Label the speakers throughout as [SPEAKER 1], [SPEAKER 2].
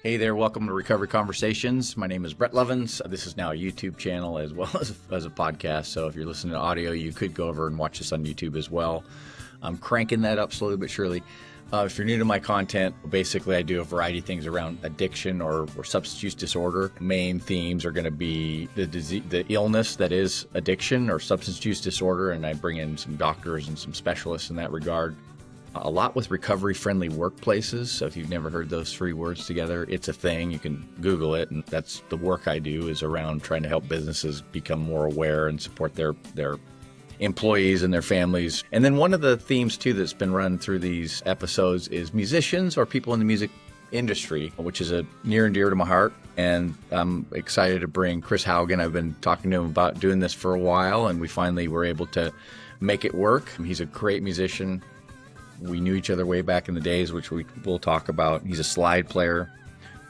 [SPEAKER 1] Hey there, welcome to Recovery Conversations. My name is Brett Lovins. This is now a YouTube channel as well as a podcast. So if you're listening to audio, you could go over and watch this on YouTube as well. I'm cranking that up slowly but surely. If you're new to my content, basically I do a variety of things around addiction or substance use disorder. Main themes are going to be the illness that is addiction or substance use disorder, and I bring in some doctors and some specialists in that regard. A lot with recovery-friendly workplaces. So if you've never heard those three words together, it's a thing. You can Google it, and that's the work I do, is around trying to help businesses become more aware and support their employees and their families. And then one of the themes, too, that's been run through these episodes is musicians or people in the music industry, which is a near and dear to my heart. And I'm excited to bring Chris Haugen. I've been talking to him about doing this for a while, and we finally were able to make it work. He's a great musician. We knew each other way back in the days, which we'll talk about. He's a slide player.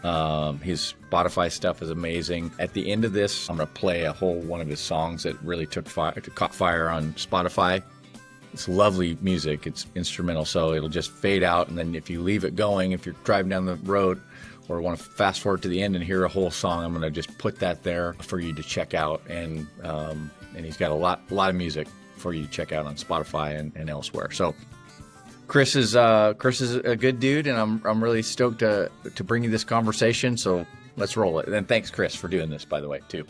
[SPEAKER 1] His Spotify stuff is amazing. At the end of this, I'm going to play a whole one of his songs that really caught fire on Spotify. It's lovely music. It's instrumental, so it'll just fade out. And then if you leave it going, if you're driving down the road or want to fast forward to the end and hear a whole song, I'm going to just put that there for you to check out. And he's got a lot of music for you to check out on Spotify and elsewhere. So Chris is a good dude, and I'm really stoked to bring you this conversation. So let's roll it. And thanks, Chris, for doing this, by the way, too.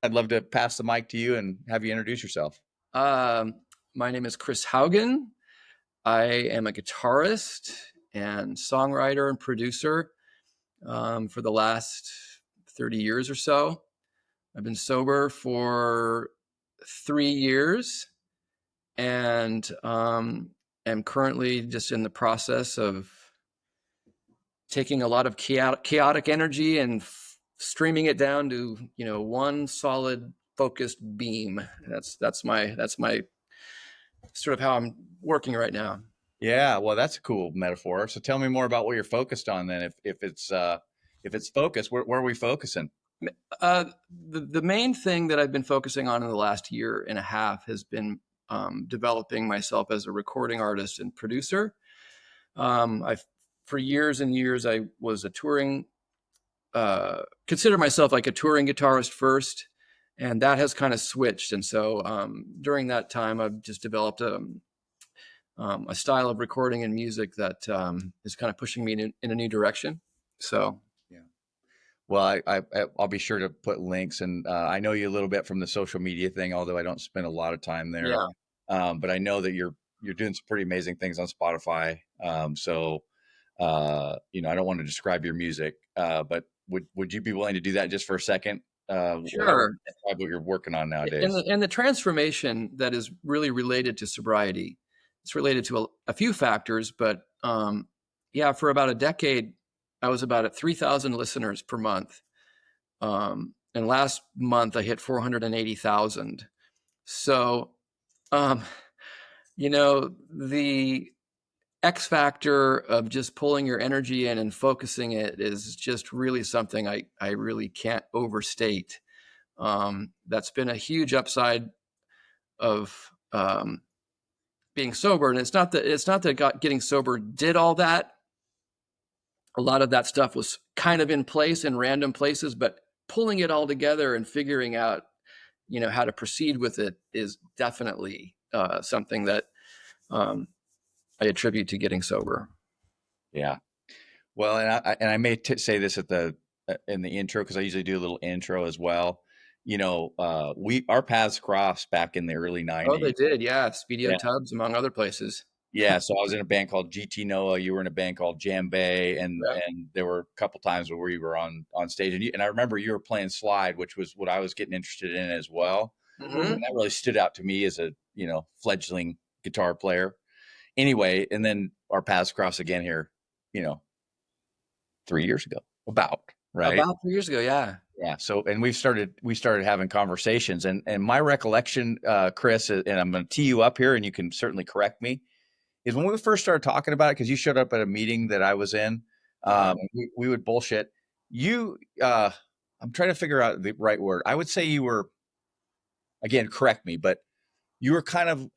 [SPEAKER 1] I'd love to pass the mic to you and have you introduce yourself.
[SPEAKER 2] My name is Chris Haugen. I am a guitarist and songwriter and producer for the last 30 years or so. I've been sober for 3 years. And am currently just in the process of taking a lot of chaotic energy and streaming it down to one solid focused beam. That's my sort of how I'm working right now.
[SPEAKER 1] Yeah, well, that's a cool metaphor. So tell me more about what you're focused on then. If it's focused, where are we focusing?
[SPEAKER 2] The main thing that I've been focusing on in the last year and a half has been developing myself as a recording artist and producer. For years and years, I was consider myself like a touring guitarist first, and that has kind of switched. And so during that time, I've just developed a style of recording and music that is kind of pushing me in a new direction. So.
[SPEAKER 1] Yeah. Well, I'll be sure to put links, and I know you a little bit from the social media thing, although I don't spend a lot of time there.
[SPEAKER 2] Yeah.
[SPEAKER 1] But I know that you're doing some pretty amazing things on Spotify. So I don't want to describe your music, but would you be willing to do that just for a second?
[SPEAKER 2] Sure.
[SPEAKER 1] Describe what you're working on nowadays.
[SPEAKER 2] And the transformation that is really related to sobriety. It's related to a few factors, but for about a decade, I was about at 3,000 listeners per month. And last month I hit 480,000. So, the X factor of just pulling your energy in and focusing it is just really something I really can't overstate. That's been a huge upside of being sober. And it's not that getting sober did all that. A lot of that stuff was kind of in place in random places, but pulling it all together and figuring out, how to proceed with it is definitely something that I attribute to getting sober.
[SPEAKER 1] Yeah. Well, and I may say this in the intro, because I usually do a little intro as well. Our paths crossed back in the early 90s.
[SPEAKER 2] Oh, they did. Yeah. Speedio Tubbs, among other places.
[SPEAKER 1] Yeah, so I was in a band called GT Noah. You were in a band called Jam Bay, and there were a couple times where we were on stage, and I remember you were playing slide, which was what I was getting interested in as well. Mm-hmm. And that really stood out to me as a fledgling guitar player. Anyway, and then our paths crossed again here, 3 years ago, about 3
[SPEAKER 2] years ago, yeah.
[SPEAKER 1] Yeah. So, and we started having conversations, and my recollection, Chris, and I'm going to tee you up here, and you can certainly correct me, is when we first started talking about it, because you showed up at a meeting that I was in, we would bullshit. I'm trying to figure out the right word. I would say you were, again, correct me, but you were kind of,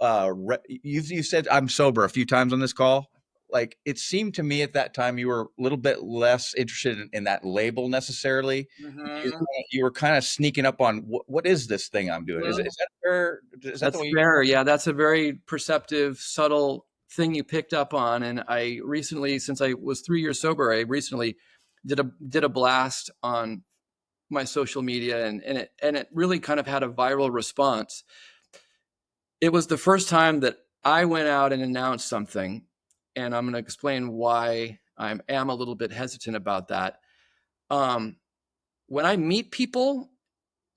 [SPEAKER 1] you said I'm sober a few times on this call. like it seemed to me at that time you were a little bit less interested in that label necessarily.
[SPEAKER 2] Mhm.
[SPEAKER 1] You were kind of sneaking up on what is this thing I'm doing? Is
[SPEAKER 2] Mhm.
[SPEAKER 1] that fair? Is that the
[SPEAKER 2] That's
[SPEAKER 1] way you?
[SPEAKER 2] fair. Yeah, that's a very perceptive, subtle thing you picked up on. And I recently, since I was 3 years sober, I recently did a blast on my social media, and it really kind of had a viral response. It was the first time that I went out and announced something, and I'm going to explain why I am a little bit hesitant about that. Um, when I meet people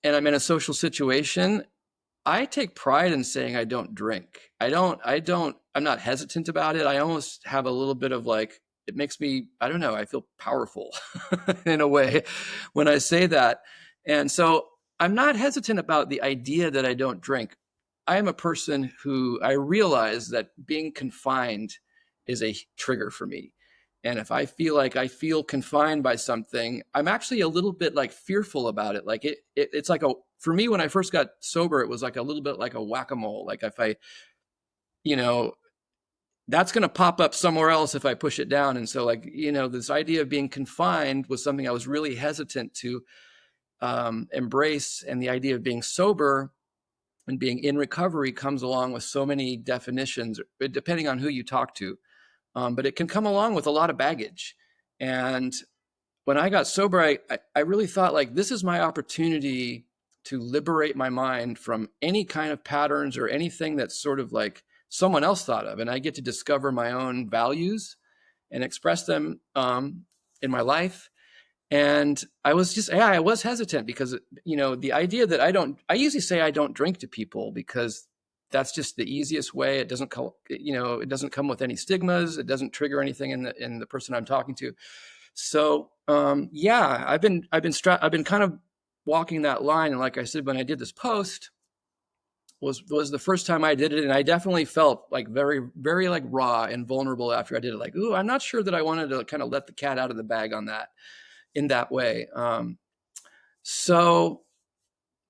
[SPEAKER 2] and I'm in a social situation, I take pride in saying I don't drink. I'm not hesitant about it. I almost have a little bit of like, it makes me, I don't know, I feel powerful in a way when I say that. And so I'm not hesitant about the idea that I don't drink. I am a person who I realize that being confined is a trigger for me. And if I feel like I feel confined by something, I'm actually a little bit like fearful about it. Like it's like for me, when I first got sober, it was like a little bit like a whack-a-mole. Like if I, you know, that's going to pop up somewhere else if I push it down. And so like, this idea of being confined was something I was really hesitant to embrace. And the idea of being sober and being in recovery comes along with so many definitions, depending on who you talk to. But it can come along with a lot of baggage. And when I got sober, I really thought like, this is my opportunity to liberate my mind from any kind of patterns or anything that's sort of like someone else thought of. And I get to discover my own values and express them in my life. And I was hesitant because, the idea that I usually say I don't drink to people because that's just the easiest way. It doesn't come, it doesn't come with any stigmas. It doesn't trigger anything in the person I'm talking to. So yeah, I've been kind of walking that line. And like I said, when I did this post was the first time I did it. And I definitely felt like very, very like raw and vulnerable after I did it. Like, ooh, I'm not sure that I wanted to kind of let the cat out of the bag on that in that way. So,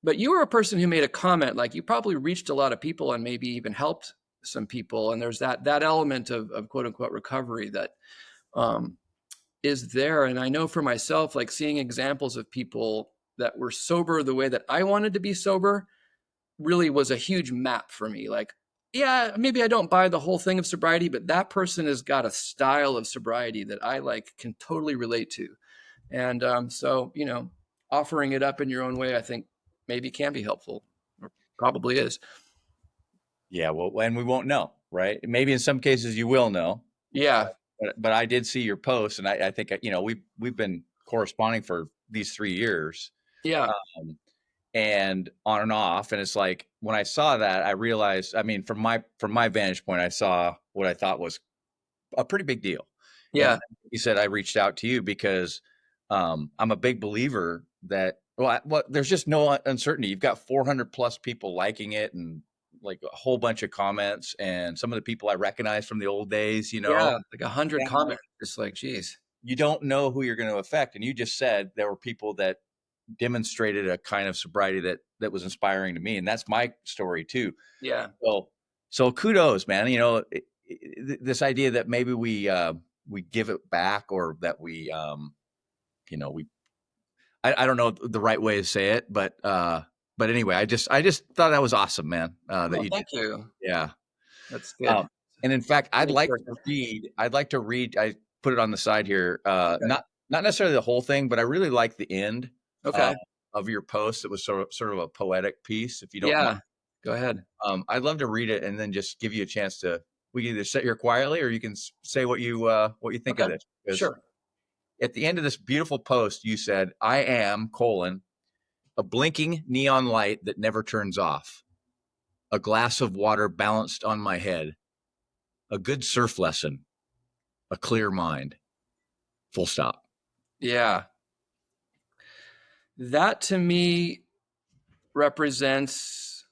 [SPEAKER 2] but you were a person who made a comment, like you probably reached a lot of people and maybe even helped some people. And there's that element of quote unquote recovery that um, is there. And I know for myself, like seeing examples of people that were sober the way that I wanted to be sober really was a huge map for me. Like, yeah, maybe I don't buy the whole thing of sobriety, but that person has got a style of sobriety that I like can totally relate to. And so, offering it up in your own way, I think maybe can be helpful, or probably is.
[SPEAKER 1] Yeah, well, and we won't know, right? Maybe in some cases you will know,
[SPEAKER 2] Yeah.
[SPEAKER 1] but I did see your post, and I think we've been corresponding for these 3 years,
[SPEAKER 2] Yeah.
[SPEAKER 1] um, and on and off, and it's like when I saw that, I realized, I mean, from my vantage point, I saw what I thought was a pretty big deal, and
[SPEAKER 2] Yeah.
[SPEAKER 1] you said I reached out to you because I'm a big believer that there's just no uncertainty. You've got 400 plus people liking it, and like a whole bunch of comments, and some of the people I recognize from the old days,
[SPEAKER 2] Yeah. Like 100
[SPEAKER 1] and
[SPEAKER 2] comments. Just like, geez.
[SPEAKER 1] you don't know who you're going to affect. And you just said there were people that demonstrated a kind of sobriety that was inspiring to me, and that's my story too.
[SPEAKER 2] Yeah.
[SPEAKER 1] So kudos, man. This idea that maybe we give it back, or that we I don't know the right way to say it, but anyway, I just thought that was awesome, man. That
[SPEAKER 2] Well,
[SPEAKER 1] you did.
[SPEAKER 2] thank you.
[SPEAKER 1] Yeah.
[SPEAKER 2] That's good.
[SPEAKER 1] And in fact,
[SPEAKER 2] Thanks for-
[SPEAKER 1] I'd like to read, I put it on the side here,
[SPEAKER 2] Okay.
[SPEAKER 1] not necessarily the whole thing, but I really like the end uh,
[SPEAKER 2] Okay.
[SPEAKER 1] of your post. It was sort of a poetic piece, if you don't mind.
[SPEAKER 2] Yeah. Go ahead.
[SPEAKER 1] I'd love to read it and then just give you a chance to, we can either sit here quietly, or you can say what you think of
[SPEAKER 2] Okay.
[SPEAKER 1] this. Because
[SPEAKER 2] Sure.
[SPEAKER 1] at the end of this beautiful post, you said, "I am, a blinking neon light that never turns off, a glass of water balanced on my head, a good surf lesson, a clear mind, full stop."
[SPEAKER 2] Yeah. That to me represents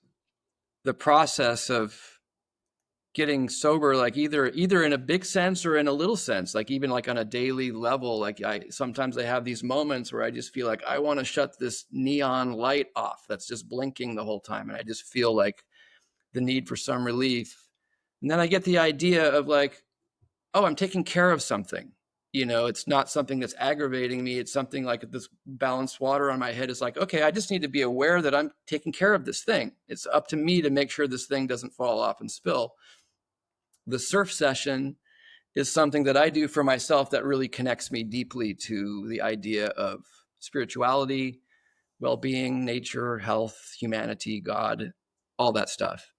[SPEAKER 2] the process of getting sober, like either in a big sense or in a little sense, like even like on a daily level. Like I have these moments where I just feel like I want to shut this neon light off that's just blinking the whole time, and I just feel like the need for some relief. And then I get the idea of like, oh, I'm taking care of something. It's not something that's aggravating me. It's something like this balanced water on my head is like, okay, I just need to be aware that I'm taking care of this thing. It's up to me to make sure this thing doesn't fall off and spill. The surf session is something that I do for myself that really connects me deeply to the idea of spirituality, well-being, nature, health, humanity, God, all that stuff.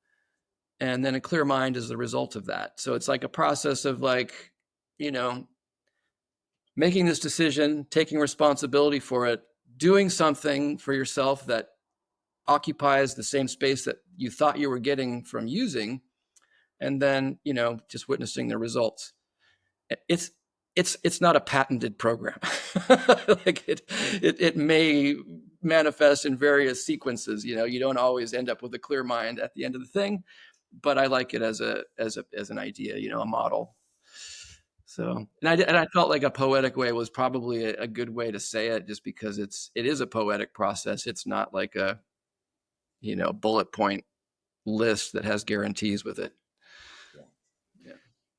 [SPEAKER 2] And then a clear mind is the result of that. So it's like a process of like, you know, making this decision, taking responsibility for it, doing something for yourself that occupies the same space that you thought you were getting from using, and then, just witnessing the results. It's not a patented program. Like it may manifest in various sequences. You don't always end up with a clear mind at the end of the thing, but I like it as an idea, a model. So, and I felt like a poetic way was probably a good way to say it, just because it is a poetic process. It's not like a bullet point list that has guarantees with it. Yeah.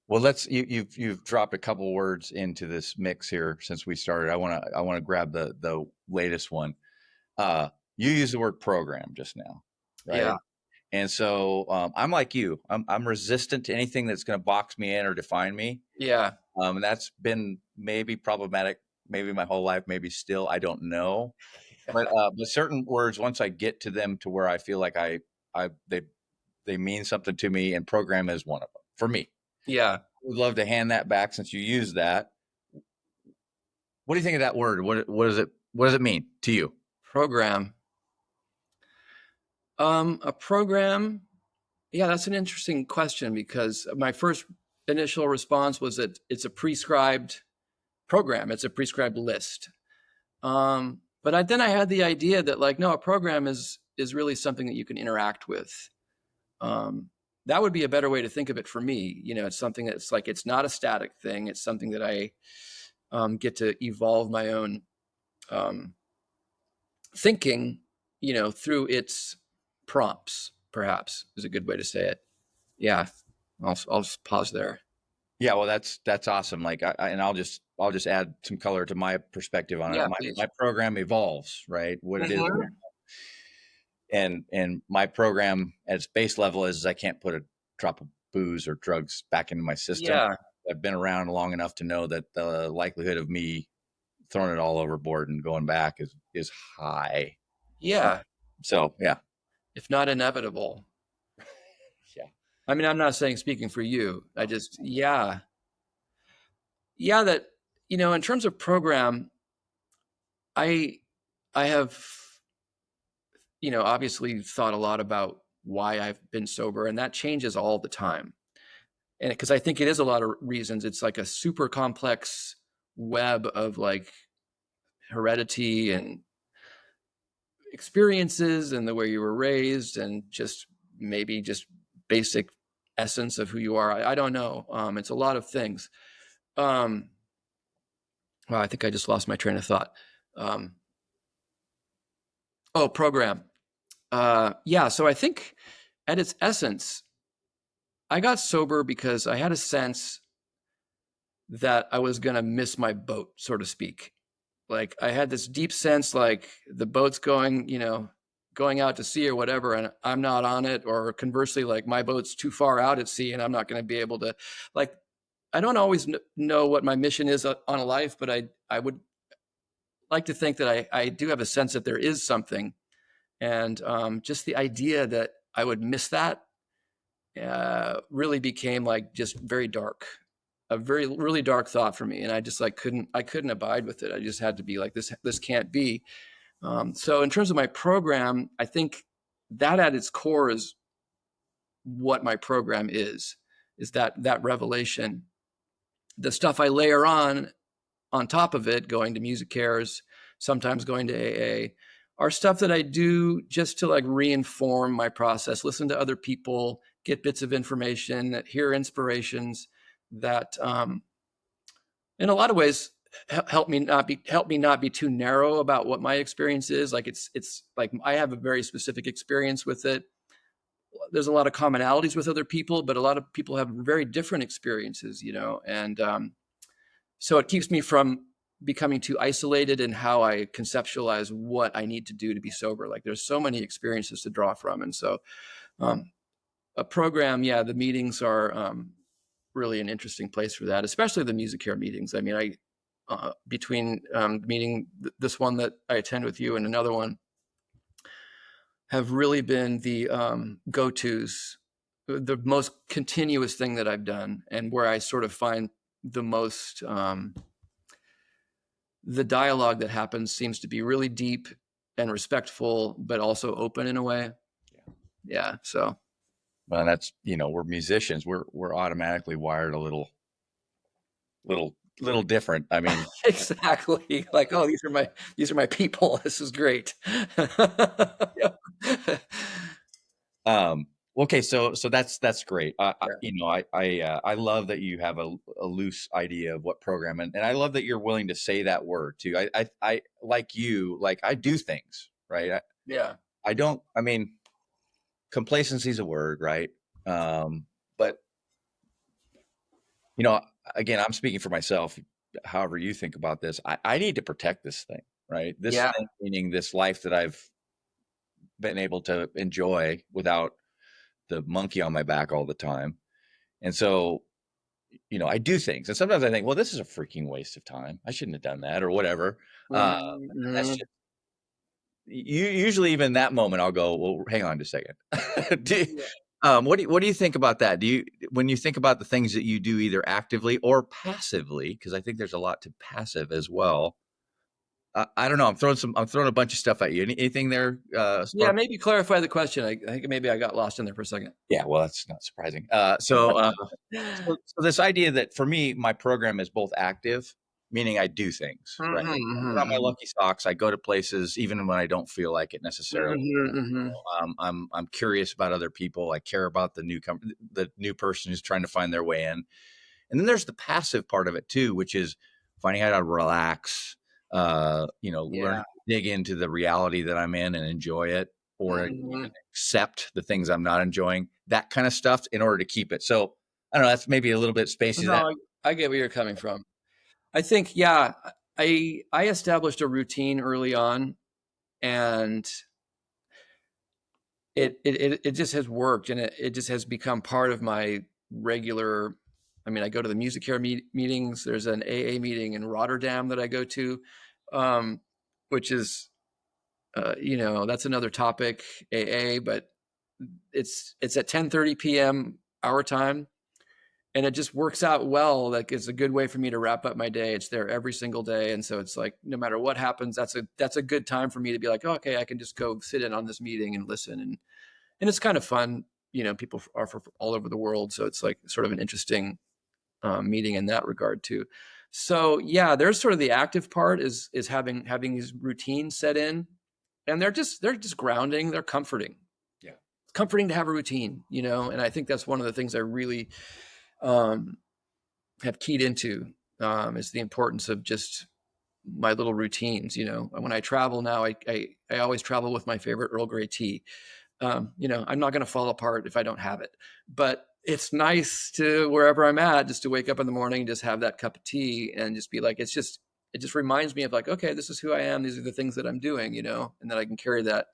[SPEAKER 1] Well, you've dropped a couple words into this mix here since we started. I want to grab the latest one. You used the word program just now, right?
[SPEAKER 2] Yeah.
[SPEAKER 1] And so I'm like you. I'm resistant to anything that's going to box me in or define me.
[SPEAKER 2] Yeah.
[SPEAKER 1] And that's been maybe problematic, maybe my whole life, maybe still, I don't know. But certain words, once I get to them to where I feel like they mean something to me, and program is one of them for me.
[SPEAKER 2] Yeah.
[SPEAKER 1] I would love to hand that back since you use that. What do you think of that word? What does it mean to you?
[SPEAKER 2] Program. A program. Yeah, that's an interesting question, because my first initial response was that it's a prescribed program. It's a prescribed list. But then I had the idea that, like, no, a program is really something that you can interact with. That would be a better way to think of it for me. It's something that's like, it's not a static thing. It's something that I get to evolve my own thinking, through its prompts, perhaps is a good way to say it. Yeah. I'll just pause there.
[SPEAKER 1] Yeah, well, that's awesome. Like, and I'll just add some color to my perspective on it.
[SPEAKER 2] Yeah, please.
[SPEAKER 1] My program evolves, right? What it is,
[SPEAKER 2] Mhm.
[SPEAKER 1] and my program at its base level is I can't put a drop of booze or drugs back into my system.
[SPEAKER 2] Yeah.
[SPEAKER 1] I've been around long enough to know that the likelihood of me throwing it all overboard and going back is high.
[SPEAKER 2] Yeah.
[SPEAKER 1] So yeah,
[SPEAKER 2] If not inevitable.
[SPEAKER 1] yeah.
[SPEAKER 2] I mean, I'm not saying speaking for you. I just, yeah. Yeah, that, in terms of program, I have, obviously thought a lot about why I've been sober, and that changes all the time. And because I think it is a lot of reasons. It's like a super complex web of like heredity and experiences and the way you were raised, and just maybe just basic essence of who you are. I don't know. It's a lot of things. Well, I think I just lost my train of thought. Program. Yeah. So I think at its essence, I got sober because I had a sense that I was going to miss my boat, so to speak. Like, I had this deep sense, like the boat's going out to sea or whatever, and I'm not on it, or conversely, like my boat's too far out at sea and I'm not going to be able to, like, I don't always know what my mission is on a life, but I would like to think that I do have a sense that there is something. And just the idea that I would miss that really became like just very dark, a very really dark thought for me. And I just like couldn't abide with it. I just had to be like, this can't be. So in terms of my program, I think that at its core is what my program is that revelation. The stuff I layer on top of it, going to music cares, sometimes going to AA, are stuff that I do just to like reinform my process, listen to other people, get bits of information, hear inspirations that in a lot of ways help me not be too narrow about what my experience is. Like, it's like I have a very specific experience with it. there's a lot of commonalities with other people, but a lot of people have very different experiences, and so it keeps me from becoming too isolated in how I conceptualize what I need to do to be sober. Like there's so many experiences to draw from. And so um, a program, the meetings are really an interesting place for that, especially the music care meetings. I mean, between meeting this one that I attend with you and another one have really been the go-tos, the most continuous thing that I've done, and where I sort of find the most the dialogue that happens seems to be really deep and respectful, but also open in a way. Yeah. So.
[SPEAKER 1] Well, that's, we're musicians. We're automatically wired a little different. I mean,
[SPEAKER 2] Exactly. Like, oh, these are my people. This is great.
[SPEAKER 1] okay, so that's great.
[SPEAKER 2] Yeah.
[SPEAKER 1] I love that you have a loose idea of what program, and I love that you're willing to say that word too. I like you, like I do things, right?
[SPEAKER 2] Yeah.
[SPEAKER 1] I don't. I mean, complacency is a word, right? But again, I'm speaking for myself. However you think about this, I need to protect this thing, right? This
[SPEAKER 2] Yeah.
[SPEAKER 1] thing, meaning this life that I've been able to enjoy without the monkey on my back all the time. And so, I do things. And sometimes I think, well, this is a freaking waste of time. I shouldn't have done that or whatever. That's
[SPEAKER 2] Mm-hmm.
[SPEAKER 1] just, usually even that moment I'll go, well, hang on just a second.
[SPEAKER 2] Yeah.
[SPEAKER 1] What do you think about that? When you think about the things that you do either actively or passively, because I think there's a lot to passive as well. I don't know. I'm throwing a bunch of stuff at you. Anything there?
[SPEAKER 2] Yeah.
[SPEAKER 1] Spark?
[SPEAKER 2] Maybe clarify the question. I think maybe I got lost in there for a second.
[SPEAKER 1] Yeah. Well, that's not surprising. So this idea that for me, my program is both active, meaning I do things, right?
[SPEAKER 2] Mm-hmm,
[SPEAKER 1] I put on my
[SPEAKER 2] mm-hmm,
[SPEAKER 1] lucky socks. I go to places even when I don't feel like it necessarily.
[SPEAKER 2] mm-hmm, mm-hmm.
[SPEAKER 1] I'm curious about other people. I care about the new person who's trying to find their way in. And then there's the passive part of it too, which is finding out how to relax, learning
[SPEAKER 2] Yeah.
[SPEAKER 1] to dig into the reality that I'm in and enjoy it, or
[SPEAKER 2] Mm-hmm.
[SPEAKER 1] even accept the things I'm not enjoying, that kind of stuff in order to keep it. So I don't know, that's maybe a little bit spacey that.
[SPEAKER 2] No, I get where you're coming from. I think, I established a routine early on, and it just has worked, and it just has become part of my regular. I mean, I go to the music care meetings. There's an AA meeting in Rotterdam that I go to, um, which is, that's another topic, AA, but it's at 10:30 p.m. our time, and it just works out well. Like it's a good way for me to wrap up my day. It's there every single day, and so it's like no matter what happens, that's a good time for me to be like, oh, okay, I can just go sit in on this meeting and listen, and it's kind of fun. People are from all over the world, so it's like sort of an interesting meeting in that regard too. So yeah, there's sort of the active part is having these routines set in, and they're just grounding, they're comforting.
[SPEAKER 1] Yeah.
[SPEAKER 2] It's comforting to have a routine, and I think that's one of the things I really um, have keyed into, is the importance of just my little routines. When I travel now, I always travel with my favorite Earl Grey tea. I'm not going to fall apart if I don't have it, but it's nice to wherever I'm at, just to wake up in the morning, just have that cup of tea and just be like, it just reminds me of like, okay, this is who I am. These are the things that I'm doing, and then I can carry that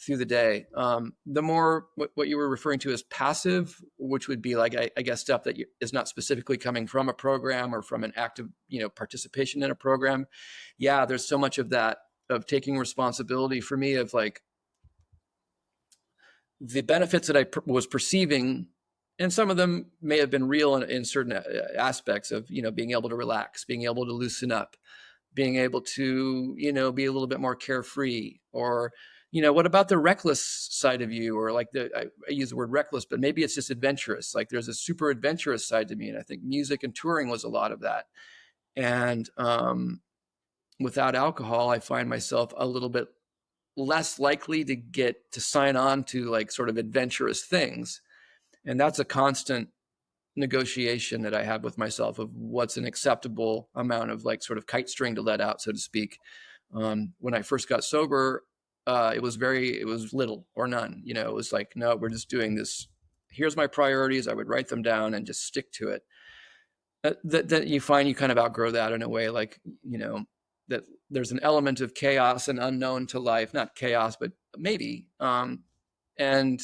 [SPEAKER 2] through the day. The more what you were referring to as passive, which would be like, I guess, stuff that is not specifically coming from a program or from an active, participation in a program. Yeah, there's so much of that, of taking responsibility for me, of like the benefits that I was perceiving, and some of them may have been real in certain aspects of, being able to relax, being able to loosen up, being able to, be a little bit more carefree, or, what about the reckless side of you? Or like I use the word reckless, but maybe it's just adventurous. Like there's a super adventurous side to me. And I think music and touring was a lot of that. And without alcohol, I find myself a little bit less likely to get to sign on to like sort of adventurous things. And that's a constant negotiation that I have with myself of what's an acceptable amount of like sort of kite string to let out, so to speak. When I first got sober, it was little or none. It was like, no, we're just doing this. Here's my priorities. I would write them down and just stick to it. That you find you kind of outgrow that in a way, like, that there's an element of chaos and unknown to life, not chaos, but maybe, and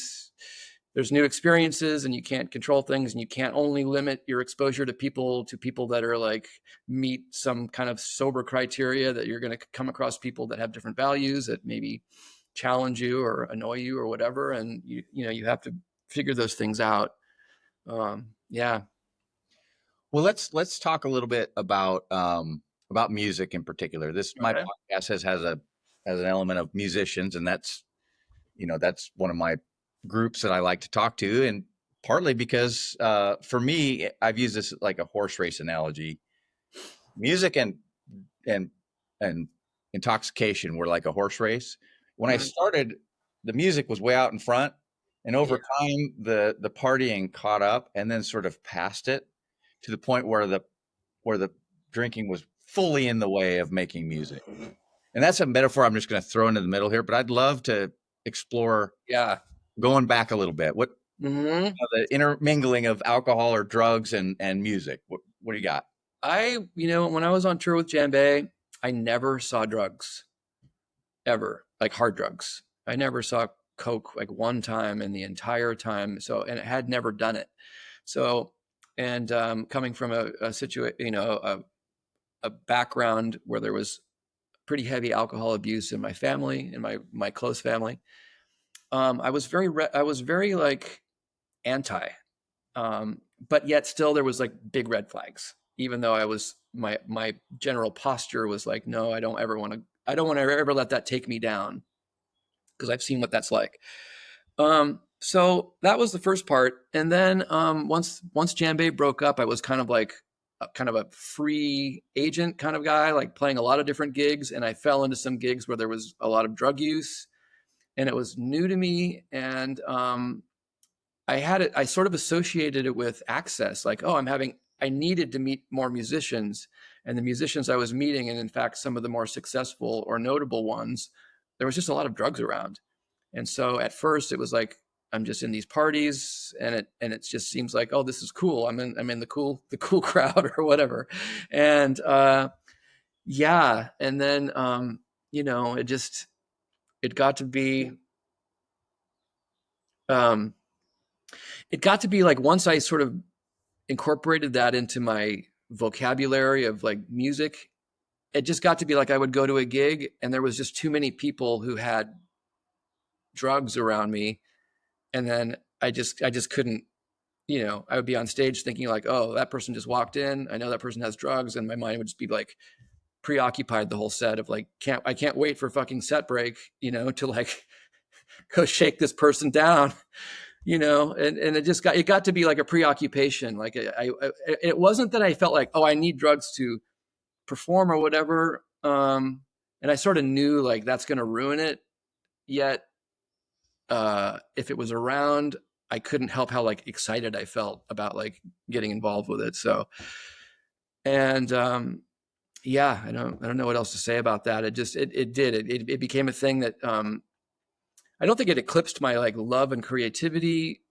[SPEAKER 2] there's new experiences, and you can't control things, and you can't only limit your exposure to people that are like meet some kind of sober criteria, that you're going to come across people that have different values that maybe challenge you or annoy you or whatever, and you have to figure those things out. Yeah.
[SPEAKER 1] Well, let's talk a little bit about music in particular. My
[SPEAKER 2] Okay.
[SPEAKER 1] podcast has an element of musicians, and that's that's one of my groups that I like to talk to, and partly because for me, I've used this like a horse race analogy. Music and and intoxication were like a horse race. When I
[SPEAKER 2] Mhm.
[SPEAKER 1] started, the music was way out in front, and over
[SPEAKER 2] Yeah.
[SPEAKER 1] time, the partying caught up, and then sort of passed it to the point where the drinking was fully in the way of making music. And that's a metaphor I'm just going to throw into the middle here, but I'd love to explore
[SPEAKER 2] Yeah.
[SPEAKER 1] going back a little bit. What
[SPEAKER 2] Hmm.
[SPEAKER 1] the intermingling of alcohol or drugs and music? What do you got?
[SPEAKER 2] When I was on tour with Djembe, I never saw drugs ever, like hard drugs. I never saw coke like one time in the entire time. So, and it had never done it. So, and coming from a situation, a background where there was pretty heavy alcohol abuse in my family, in my close family, I was very like anti. But yet still there was like big red flags, even though my general posture was like, no, I don't want to ever let that take me down, because I've seen what that's like. So that was the first part. And then once Djembe broke up, I was kind of like kind of a free agent kind of guy, like playing a lot of different gigs. And I fell into some gigs where there was a lot of drug use, and it was new to me. And I sort of associated it with access, like, oh, I needed to meet more musicians, and the musicians I was meeting, and in fact, some of the more successful or notable ones, there was just a lot of drugs around. And so at first it was like, I'm just in these parties, and it just seems like, oh, this is cool. I'm in the cool crowd or whatever. And yeah. And then, it got to be, um, it got to be like, once I sort of incorporated that into my vocabulary of like music, it just got to be like, I would go to a gig and there was just too many people who had drugs around me. And then I just couldn't, I would be on stage thinking like, oh, that person just walked in, I know that person has drugs, and my mind would just be like preoccupied the whole set of like, I can't wait for fucking set break, to like go shake this person down. And it got to be like a preoccupation. Like it wasn't that I felt like, oh, I need drugs to perform or whatever. And I sort of knew like that's going to ruin it. Yet, if it was around, I couldn't help how like excited I felt about like getting involved with it. So, and yeah, I don't know what else to say about that. It became a thing that, I don't think it eclipsed my like love and creativity,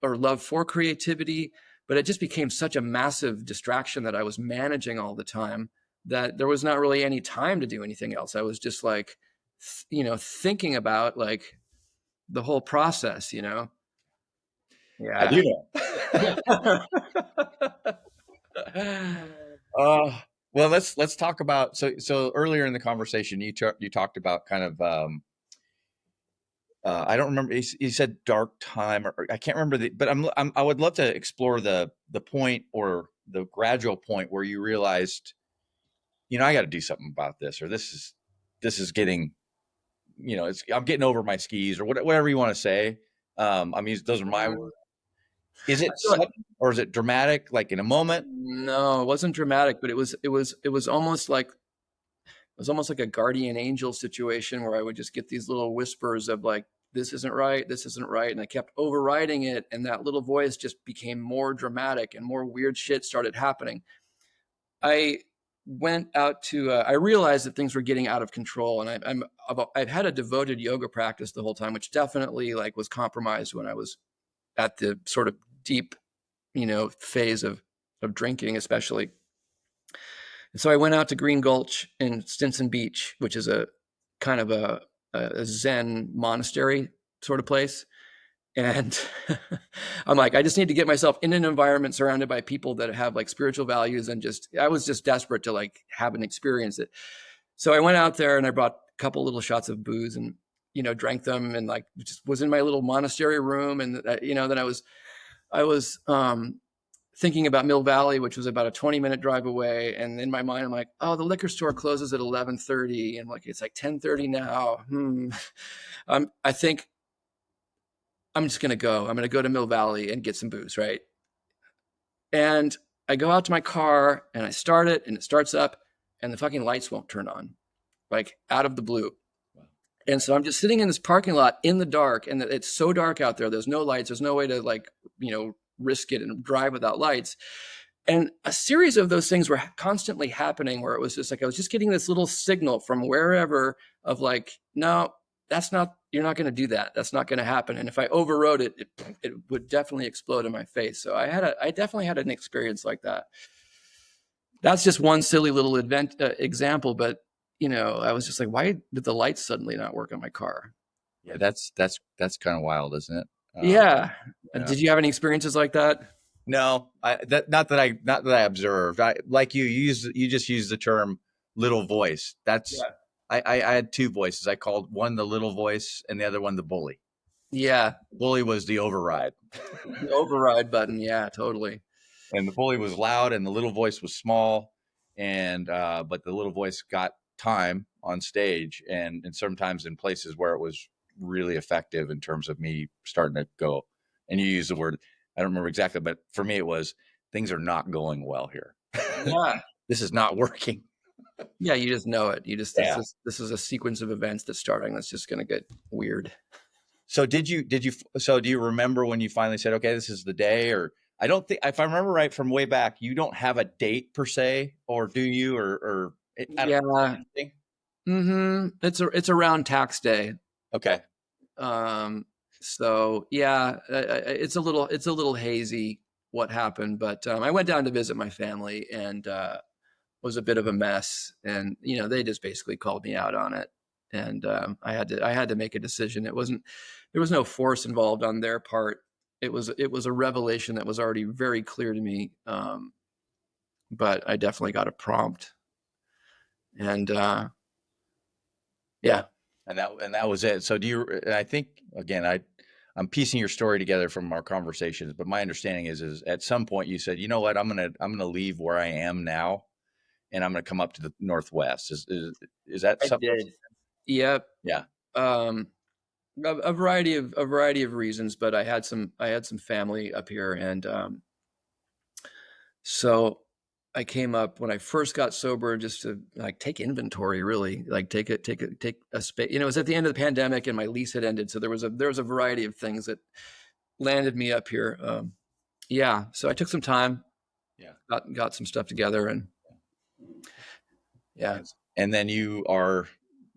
[SPEAKER 2] or love for creativity, but it just became such a massive distraction that I was managing all the time, that there was not really any time to do anything else. I was just like, thinking about like the whole process,
[SPEAKER 1] I do
[SPEAKER 2] Yeah.
[SPEAKER 1] know. Uh, well, let's talk about so earlier in the conversation you talked about kind of I don't remember. He said dark time, or I can't remember but I would love to explore the point, or the gradual point where you realized, I got to do something about this, or this is getting, I'm getting over my skis, or whatever you want to say. I mean, those are my words. Is
[SPEAKER 2] I
[SPEAKER 1] it
[SPEAKER 2] feel like,
[SPEAKER 1] sudden, or is it dramatic, like in a moment?
[SPEAKER 2] no, it wasn't dramatic, but it was almost like a guardian angel situation, where I would just get these little whispers of like, this isn't right, this isn't right. And I kept overriding it. And that little voice just became more dramatic, and more weird shit started happening. I went out to, I realized that things were getting out of control, and I've had a devoted yoga practice the whole time, which definitely like was compromised when I was at the sort of deep, phase of drinking, especially. And so I went out to Green Gulch in Stinson Beach, which is a kind of a Zen monastery sort of place. And I'm like, I just need to get myself in an environment surrounded by people that have like spiritual values, and I was just desperate to like have an experience it. So I went out there and I brought a couple little shots of booze and, drank them, and like just was in my little monastery room. And, then I was thinking about Mill Valley, which was about a 20-minute drive away. And in my mind, I'm like, oh, the liquor store closes at 11:30. And like, it's like 10:30 now. I think I'm just going to go. I'm going to go to Mill Valley and get some booze, right? And I go out to my car and I start it, and it starts up, and the fucking lights won't turn on, like out of the blue. And so I'm just sitting in this parking lot in the dark, and it's so dark out there. There's no lights. There's no way to like, risk it and drive without lights. And a series of those things were constantly happening, where it was just like, I was just getting this little signal from wherever of like, no, you're not going to do that. That's not going to happen. And if I overrode it, it would definitely explode in my face. So I definitely had an experience like that. That's just one silly little example, but I was just like, why did the lights suddenly not work on my car?
[SPEAKER 1] Yeah, that's kind of wild, isn't it?
[SPEAKER 2] Yeah.
[SPEAKER 1] Yeah.
[SPEAKER 2] Did you have any experiences like that?
[SPEAKER 1] No, not that I observed. You just used the term little voice. That's I had two voices. I called one the little voice and the other one the bully.
[SPEAKER 2] Yeah.
[SPEAKER 1] The bully was the override.
[SPEAKER 2] The override button. Yeah, totally.
[SPEAKER 1] And the bully was loud and the little voice was small. And but the little voice got time on stage, and sometimes in places where it was really effective in terms of me starting to go. And you use the word, I don't remember exactly, but for me it was, things are not going well here.
[SPEAKER 2] Yeah.
[SPEAKER 1] This is not working.
[SPEAKER 2] Yeah, you just know it.
[SPEAKER 1] Yeah.
[SPEAKER 2] This is a sequence of events that's starting that's just going to get weird.
[SPEAKER 1] So do you remember when you finally said, okay, this is the day? Or I don't think, if I remember right from way back, you don't have a date per se, or do you? Or I don't know.
[SPEAKER 2] Mm-hmm. It's around tax day.
[SPEAKER 1] Okay.
[SPEAKER 2] So yeah, it's a little hazy what happened, but I went down to visit my family, and was a bit of a mess, and they just basically called me out on it, and I had to make a decision. There was no force involved on their part. It was a revelation that was already very clear to me, but I definitely got a prompt, and yeah.
[SPEAKER 1] And that was it. So I think, again, I'm piecing your story together from our conversations, but my understanding is at some point you said, you know what, I'm gonna leave where I am now, and I'm gonna come up to the Northwest. Is that something?
[SPEAKER 2] I did. Yep.
[SPEAKER 1] Yeah.
[SPEAKER 2] A variety of reasons, but I had some family up here, and so I came up when I first got sober just to like take inventory, really, like take a space. It was at the end of the pandemic, and my lease had ended, so there was a variety of things that landed me up here. Yeah, so I took some time.
[SPEAKER 1] Yeah.
[SPEAKER 2] Got some stuff together, and yeah.
[SPEAKER 1] And then you are,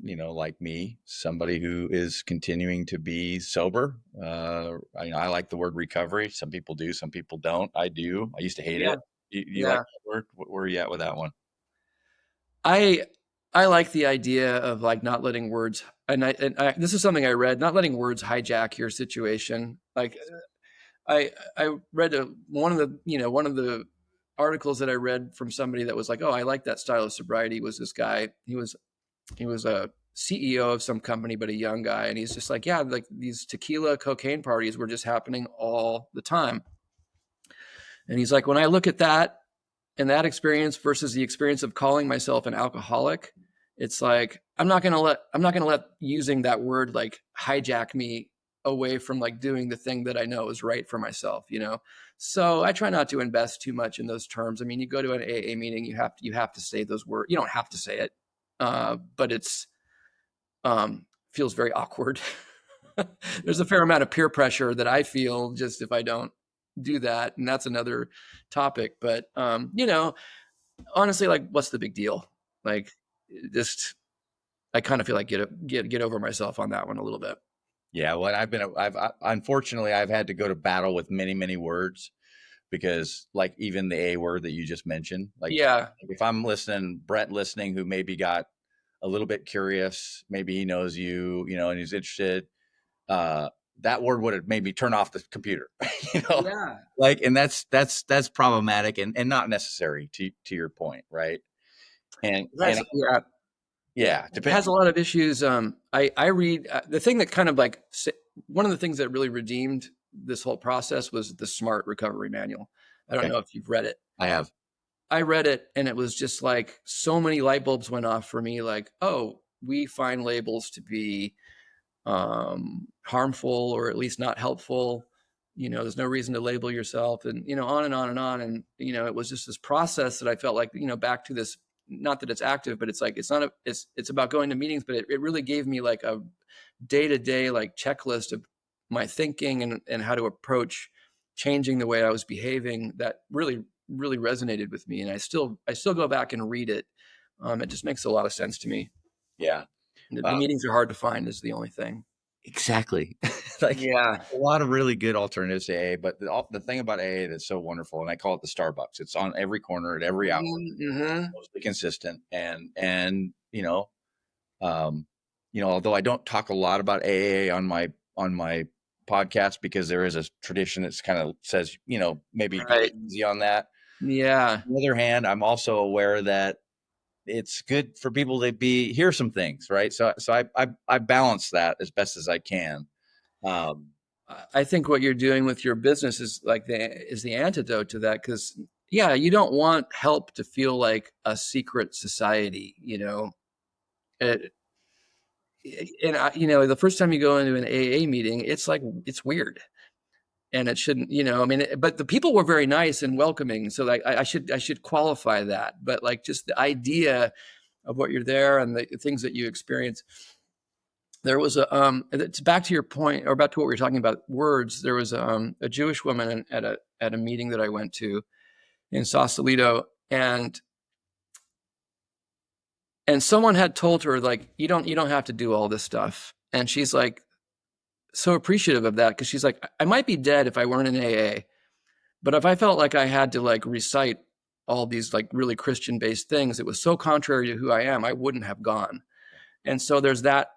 [SPEAKER 1] like me, somebody who is continuing to be sober. I like the word recovery. Some people do, some people don't. I do. I used to hate it. You like that word? Where are you at with that one?
[SPEAKER 2] I like the idea of like not letting words, and this is something I read, not letting words hijack your situation. Like I read one of the articles that I read from somebody that was like, oh, I like that style of sobriety. Was this guy? He was a CEO of some company, but a young guy, and he's just like, yeah, like these tequila cocaine parties were just happening all the time. And he's like, when I look at that and that experience versus the experience of calling myself an alcoholic, it's like I'm not gonna let using that word like hijack me away from like doing the thing that I know is right for myself, So I try not to invest too much in those terms. I mean, you go to an AA meeting, you have to say those words. You don't have to say it, but it's feels very awkward. There's a fair amount of peer pressure that I feel just if I don't do that, and that's another topic. But honestly, like, what's the big deal? Like, just I kind of feel like get over myself on that one a little bit.
[SPEAKER 1] Yeah, well, unfortunately I've had to go to battle with many, many words because like even the A word that you just mentioned, like
[SPEAKER 2] Yeah,
[SPEAKER 1] if I'm listening, Brett listening, who maybe got a little bit curious, maybe he knows you, and he's interested, uh, that word would have made me turn off the computer, you know,
[SPEAKER 2] yeah.
[SPEAKER 1] like, and that's problematic and not necessary to your point, right? And
[SPEAKER 2] That's yeah.
[SPEAKER 1] yeah,
[SPEAKER 2] It has a lot of issues. I read the thing that kind of like one of the things that really redeemed this whole process was the Smart Recovery Manual. I don't
[SPEAKER 1] okay,
[SPEAKER 2] know if you've read it.
[SPEAKER 1] I have,
[SPEAKER 2] I read it and it was just like so many light bulbs went off for me. Like, oh, we find labels to be harmful or at least not helpful. There's no reason to label yourself, and on and on and on. And it was just this process that I felt like back to this. Not that it's active, but it's like it's not a. It's about going to meetings, but it really gave me like a day to day like checklist of my thinking and how to approach changing the way I was behaving. That really resonated with me, and I still go back and read it. It just makes a lot of sense to me.
[SPEAKER 1] yeah,
[SPEAKER 2] The
[SPEAKER 1] uh,
[SPEAKER 2] meetings are hard to find is the only thing.
[SPEAKER 1] exactly. Like
[SPEAKER 2] Yeah.
[SPEAKER 1] a lot of really good alternatives to AA, but the thing about AA that's so wonderful, and I call it the Starbucks. It's on every corner at every hour,
[SPEAKER 2] Mm-hmm.
[SPEAKER 1] mostly consistent, and um, although I don't talk a lot about AA on my podcast because there is a tradition that's kind of says maybe go
[SPEAKER 2] Right.
[SPEAKER 1] easy on that.
[SPEAKER 2] Yeah.
[SPEAKER 1] On the other hand, I'm also aware that it's good for people to hear some things, right? So I balance that as best as I can. Um,
[SPEAKER 2] I think what you're doing with your business is like the antidote to that because yeah, you don't want help to feel like a secret society, It, and the first time you go into an AA meeting, it's like it's weird, and it shouldn't, I mean, but the people were very nice and welcoming, so like I should qualify that, but like just the idea of what you're there and the things that you experience. There was it's back to your point or back to what we were talking about words. There was a Jewish woman at a meeting that I went to in Sausalito, and someone had told her like you don't have to do all this stuff, and she's like so appreciative of that because she's like I might be dead if I weren't in AA, but if I felt like I had to like recite all these like really Christian based things, it was so contrary to who I am, I wouldn't have gone. And so there's that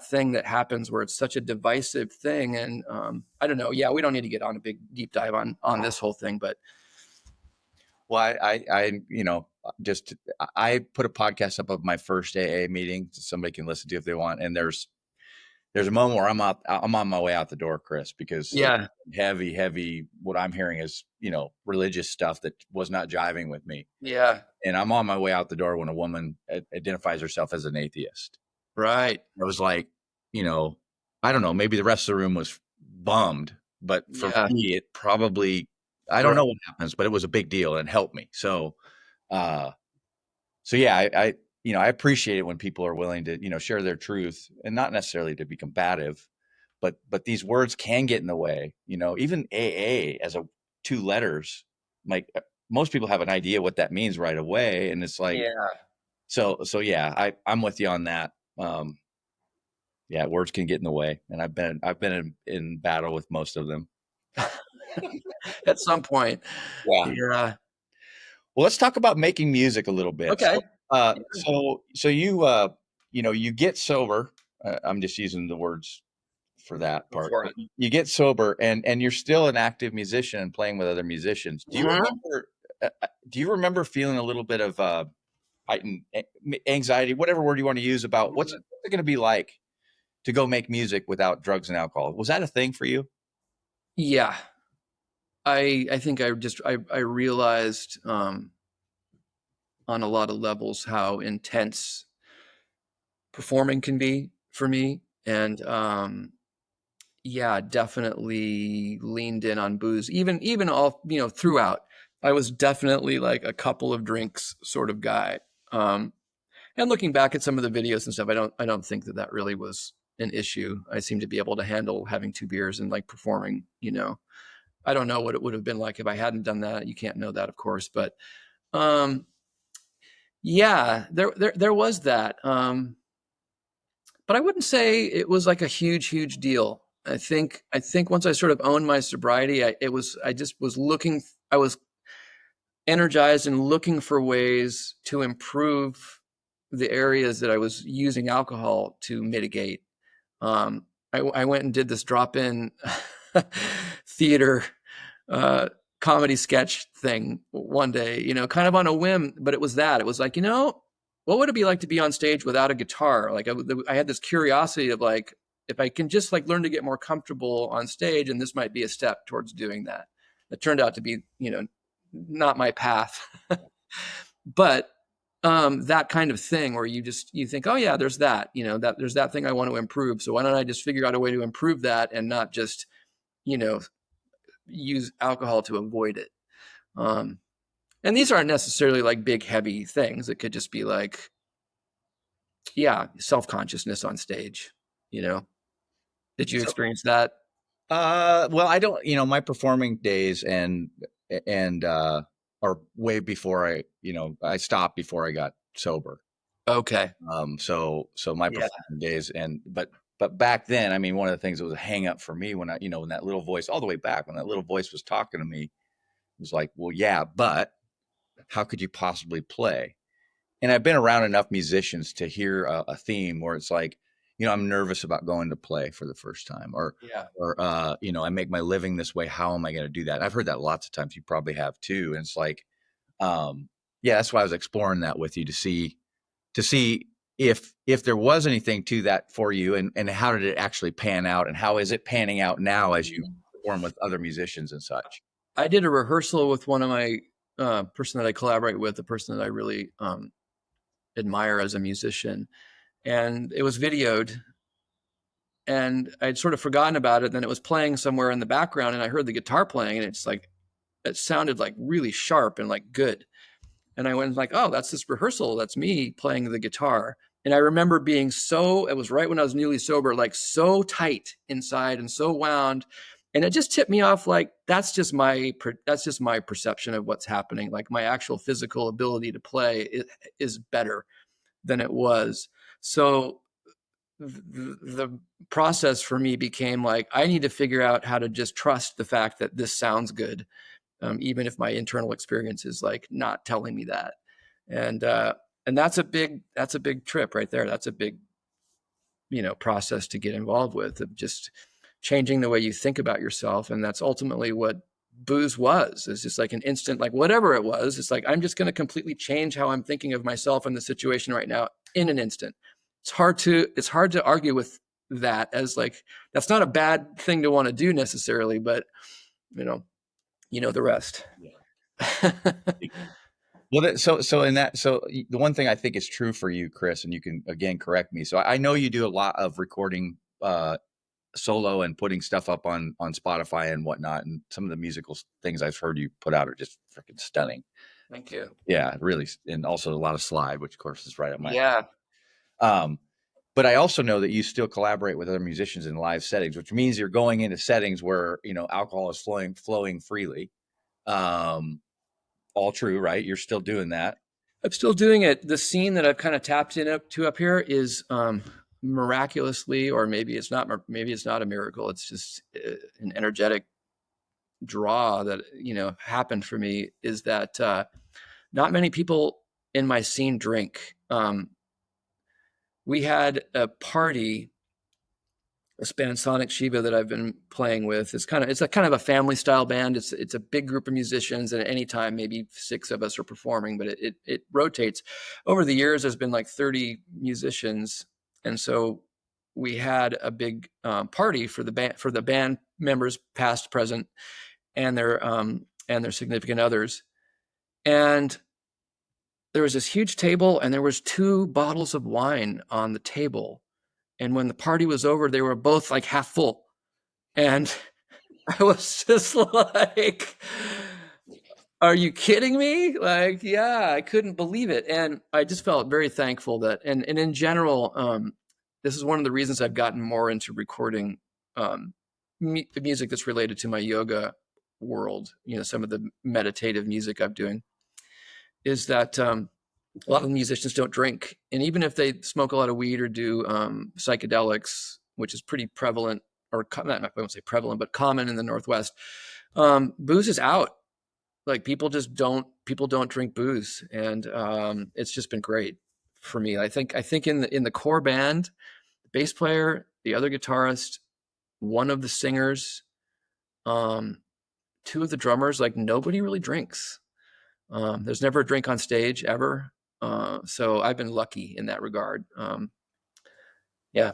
[SPEAKER 2] thing that happens where it's such a divisive thing, and I don't know. Yeah, we don't need to get on a big deep dive on this whole thing, but
[SPEAKER 1] well, just I put a podcast up of my first AA meeting so somebody can listen to if they want. And there's a moment where I'm on my way out the door, Chris, because it's
[SPEAKER 2] yeah,
[SPEAKER 1] heavy. What I'm hearing is religious stuff that was not jiving with me,
[SPEAKER 2] yeah,
[SPEAKER 1] and I'm on my way out the door when a woman identifies herself as an atheist.
[SPEAKER 2] right,
[SPEAKER 1] I was like, you know, I don't know, maybe the rest of the room was bummed, but for
[SPEAKER 2] yeah,
[SPEAKER 1] me, it probably, I don't
[SPEAKER 2] right.
[SPEAKER 1] know what happens, but it was a big deal and it helped me. Uh, so yeah, I appreciate it when people are willing to, share their truth and not necessarily to be combative, but these words can get in the way, even AA as a two letters, like most people have an idea what that means right away. And it's like,
[SPEAKER 2] Yeah.
[SPEAKER 1] so yeah, I'm with you on that. Yeah, words can get in the way, and I've been in battle with most of them.
[SPEAKER 2] At some point,
[SPEAKER 1] Yeah.
[SPEAKER 2] yeah.
[SPEAKER 1] Well, let's talk about making music a little bit. So,
[SPEAKER 2] Okay,
[SPEAKER 1] you get sober. I'm just using the words for that
[SPEAKER 2] go
[SPEAKER 1] part.
[SPEAKER 2] for
[SPEAKER 1] But
[SPEAKER 2] it.
[SPEAKER 1] you get sober, and you're still an active musician and playing with other musicians.
[SPEAKER 2] Mhm.
[SPEAKER 1] Do you remember feeling a little bit of heightened anxiety, whatever word you want to use, about what's it going to be like to go make music without drugs and alcohol? Was that a thing for you?
[SPEAKER 2] Yeah, I think I realized on a lot of levels how intense performing can be for me, and yeah, definitely leaned in on booze. Even all throughout, I was definitely like a couple of drinks sort of guy. Um, and looking back at some of the videos and stuff, I don't think that really was an issue. I seem to be able to handle having two beers and like performing. I don't know what it would have been like if I hadn't done that. You can't know that, of course, but um, Yeah, there was that. But I wouldn't say it was like a huge deal. I think once I sort of owned my sobriety, I just was looking, I was energized and looking for ways to improve the areas that I was using alcohol to mitigate. I went and did this drop-in theater uh, comedy sketch thing one day, kind of on a whim, but it was that. It was like, what would it be like to be on stage without a guitar? Like I had this curiosity of like, if I can just like learn to get more comfortable on stage, and this might be a step towards doing that. It turned out to be, not my path, but that kind of thing where you think, oh yeah, there's that, that there's that thing I want to improve. So why don't I just figure out a way to improve that and not just, you know, use alcohol to avoid it. Um, and these aren't necessarily like big, heavy things. It could just be like, yeah, self-consciousness on stage, you know. Did you
[SPEAKER 1] So,
[SPEAKER 2] experience that?
[SPEAKER 1] well, I don't, my performing days and are way before I stopped before I got sober.
[SPEAKER 2] Okay.
[SPEAKER 1] So my
[SPEAKER 2] Yeah.
[SPEAKER 1] performing days but back then, I mean, one of the things that was a hang up for me when when that little voice all the way back, when that little voice was talking to me, it was like, well, yeah, but how could you possibly play? And I've been around enough musicians to hear a theme where it's like, I'm nervous about going to play for the first time,
[SPEAKER 2] Yeah.
[SPEAKER 1] I make my living this way. How am I going to do that? I've heard that lots of times. You probably have too. And it's like, yeah, that's why I was exploring that with you to see if there was anything to that for you, and how did it actually pan out, and how is it panning out now as you perform with other musicians and such?
[SPEAKER 2] I did a rehearsal with one of my person that I collaborate with, a person that I really admire as a musician, and it was videoed, and I'd sort of forgotten about it. Then it was playing somewhere in the background, and I heard the guitar playing, and it's like it sounded like really sharp and like good. And I went like, oh, that's this rehearsal. That's me playing the guitar. And I remember being it was right when I was newly sober, like so tight inside and so wound. And it just tipped me off like that's just my perception of what's happening. Like my actual physical ability to play is better than it was. So the process for me became like I need to figure out how to just trust the fact that this sounds good, even if my internal experience is like not telling me that. And that's a big trip right there. That's a big process to get involved with, of just changing the way you think about yourself. And that's ultimately what booze was. It's just like an instant, like whatever it was, it's like I'm just going to completely change how I'm thinking of myself and the situation right now in an instant. It's hard to argue with that, as like that's not a bad thing to want to do necessarily, but you know the rest.
[SPEAKER 1] Well, the one thing I think is true for you, Chris, and you can again correct me. So I know you do a lot of recording solo and putting stuff up on Spotify and whatnot, and some of the musical things I've heard you put out are just freaking stunning.
[SPEAKER 2] Thank you.
[SPEAKER 1] Yeah, really, and also a lot of slide, which of course is right up my.
[SPEAKER 2] Yeah.
[SPEAKER 1] Um, but I also know that you still collaborate with other musicians in live settings, which means you're going into settings where alcohol is flowing freely. Um, all true, right? You're still doing that.
[SPEAKER 2] I'm still doing it. The scene that I've kind of tapped in up here is miraculously, or maybe it's not. Maybe it's not a miracle. It's just an energetic draw that happened for me. Is that not many people in my scene drink. We had a party, this band Sonic Shiva that I've been playing with. It's a kind of a family style band. It's a big group of musicians, and at any time maybe 6 of us are performing, but it rotates. Over the years, there's been like 30 musicians, and so we had a big party for the band members, past, present, and their significant others. And there was this huge table, and there was 2 bottles of wine on the table. And when the party was over, they were both like half full. And I was just like, are you kidding me? Like, yeah, I couldn't believe it. And I just felt very thankful that, and in general, this is one of the reasons I've gotten more into recording the music that's related to my yoga world, some of the meditative music I'm doing, is that A lot of musicians don't drink, and even if they smoke a lot of weed or do psychedelics, which is pretty prevalent, or I won't say prevalent, but common in the Northwest, booze is out. Like people don't drink booze, and it's just been great for me. I think in the core band, the bass player, the other guitarist, one of the singers, um, two of the drummers, like nobody really drinks. There's never a drink on stage ever. So I've been lucky in that regard. Yeah.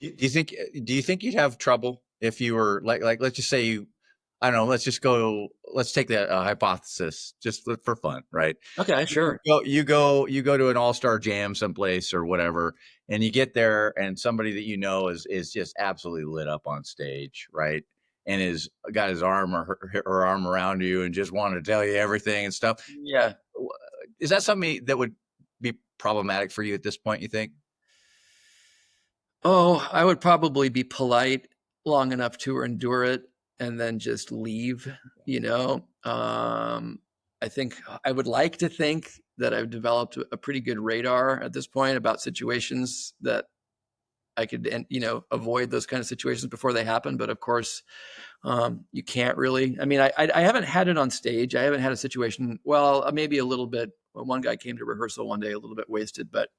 [SPEAKER 1] Do you think you'd have trouble if you were like let's just say you I don't know, let's take that hypothesis just for fun, right?
[SPEAKER 2] Okay. Sure.
[SPEAKER 1] You go to an all-star jam someplace or whatever, and you get there and somebody that you know is just absolutely lit up on stage, right? And is got his arm or her arm around you and just wanted to tell you everything and stuff.
[SPEAKER 2] Yeah.
[SPEAKER 1] Is that something that would be problematic for you at this point, you think?
[SPEAKER 2] Oh, I would probably be polite long enough to endure it and then just leave, you know. I think I would like to think that I've developed a pretty good radar at this point about situations that I could, avoid those kind of situations before they happen. But of course, you can't really. I mean, I haven't had it on stage. I haven't had a situation. Well, maybe a little bit. One guy came to rehearsal one day a little bit wasted, but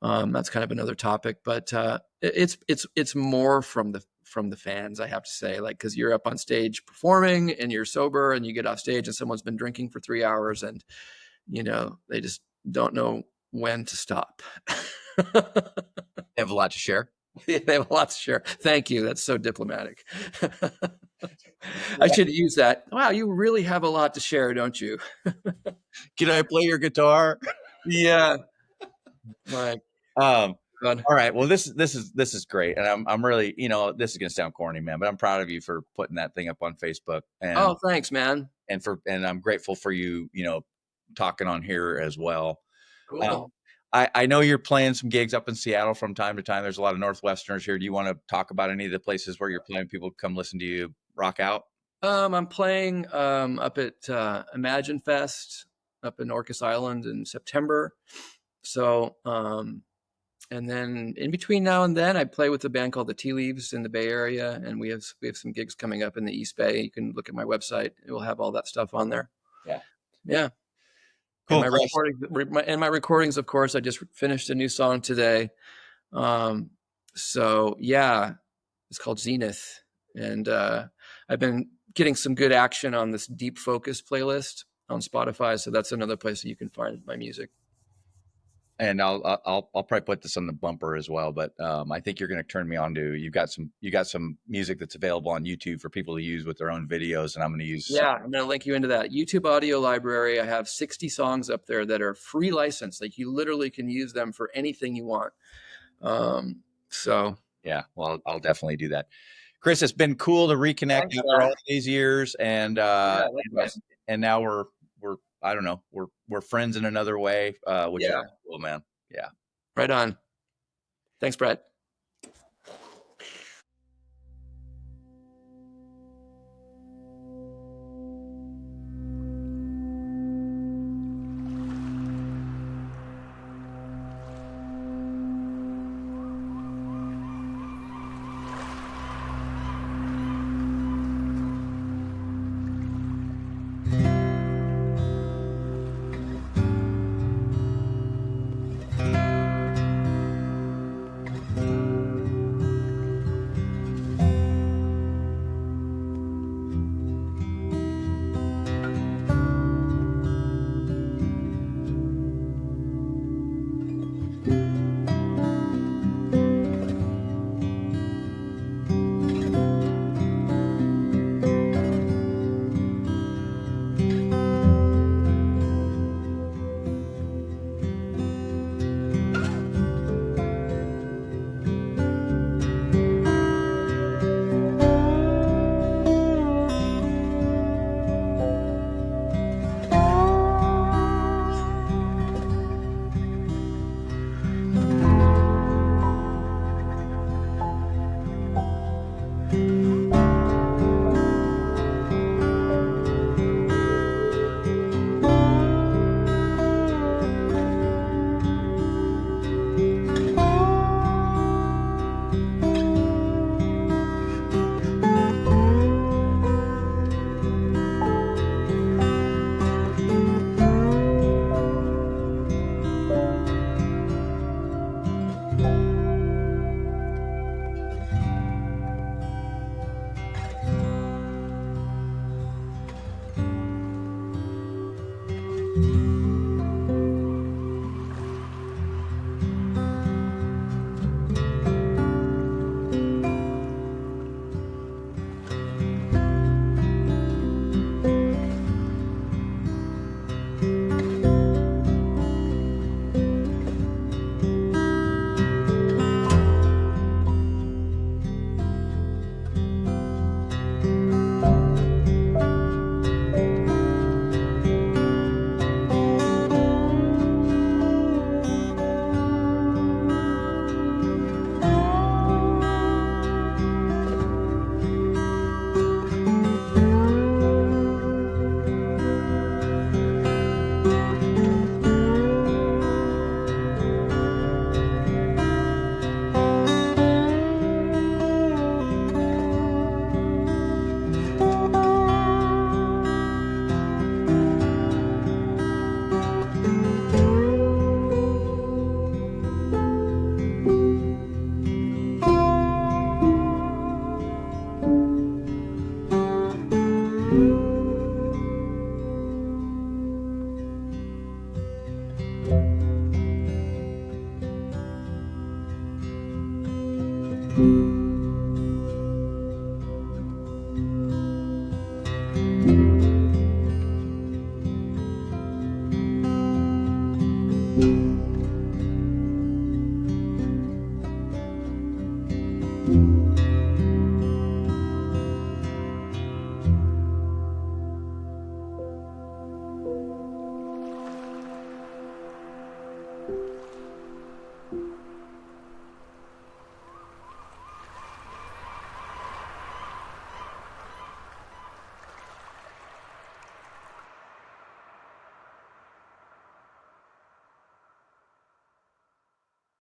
[SPEAKER 2] that's kind of another topic. But it's more from the fans, I have to say, like, because you're up on stage performing and you're sober and you get off stage and someone's been drinking for 3 hours and they just don't know when to stop.
[SPEAKER 1] They have a lot to share.
[SPEAKER 2] They have a lot to share. Thank you. That's so diplomatic. I should use that. Wow, you really have a lot to share, don't you?
[SPEAKER 1] Can I play your guitar?
[SPEAKER 2] Yeah. My God.
[SPEAKER 1] All right. Well, this is great, and I'm really this is gonna sound corny, man, but I'm proud of you for putting that thing up on Facebook,
[SPEAKER 2] Oh, thanks, man.
[SPEAKER 1] and I'm grateful for you talking on here as well.
[SPEAKER 2] Cool.
[SPEAKER 1] I know you're playing some gigs up in Seattle from time to time. There's a lot of Northwesterners here. Do you want to talk about any of the places where you're playing? People come listen to you rock out.
[SPEAKER 2] I'm playing up at Imagine Fest up in Orcas Island in September. So, and then in between now and then, I play with a band called the Tea Leaves in the Bay Area, and we have some gigs coming up in the East Bay. You can look at my website; it will have all that stuff on there.
[SPEAKER 1] Yeah,
[SPEAKER 2] yeah.
[SPEAKER 1] cool.
[SPEAKER 2] And my recordings, of course, I just finished a new song today. So yeah, it's called Zenith, and I've been getting some good action on this Deep Focus playlist on Spotify. So that's another place that you can find my music.
[SPEAKER 1] And I'll probably put this on the bumper as well. But I think you're going to turn me on to you got some music that's available on YouTube for people to use with their own videos, and I'm going to use.
[SPEAKER 2] Yeah, I'm going to link you into that YouTube audio library. I have 60 songs up there that are free license. Like you literally can use them for anything you want. So
[SPEAKER 1] yeah, well, I'll definitely do that. Chris, it's been cool to reconnect after all these years, and now we're I don't know, we're friends in another way, which is cool, man. Yeah.
[SPEAKER 2] Right on. Thanks, Brett.
[SPEAKER 1] you.